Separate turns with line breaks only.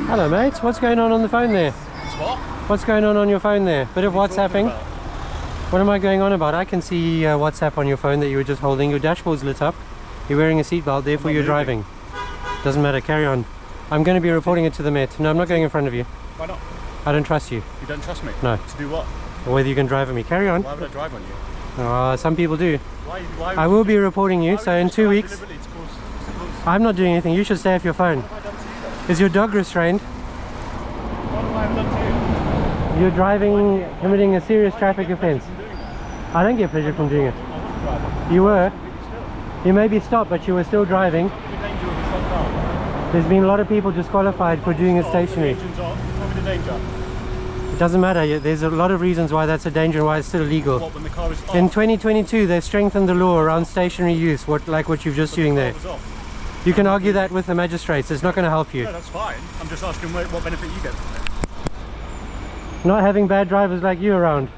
Hello mate, what's going on the phone there?
What?
What's going on your phone there? Bit of WhatsApping. What am I going on about? I can see WhatsApp on your phone that you were just holding. Your dashboard's lit up. You're wearing a seatbelt, therefore you're driving. Doesn't matter, carry on. I'm going to be reporting it to the Met. No, I'm not going in front of you.
Why not?
I don't trust you.
You don't trust me?
No.
To do what?
Or whether you can drive on me. Carry on.
Why would I drive on you?
Some people do.
Why
I will be reporting you, so in 2 weeks... I'm not doing anything. You should stay off your phone.
What have I done to you then?
Is your dog restrained?
What have I done to you?
You're driving, committing a serious traffic offence. I don't get pleasure from doing it. You were. You may be stopped, but you were still driving. There's been a lot of people disqualified for doing it stationary. It doesn't matter. There's a lot of reasons why that's a danger and why it's still illegal.
What, when the car is off?
In 2022, they've strengthened the law around stationary use, like what you've just doing there. You can argue that with the magistrates. It's not going to help you.
No, that's fine. I'm just asking what benefit you get from it.
Not having bad drivers like you around.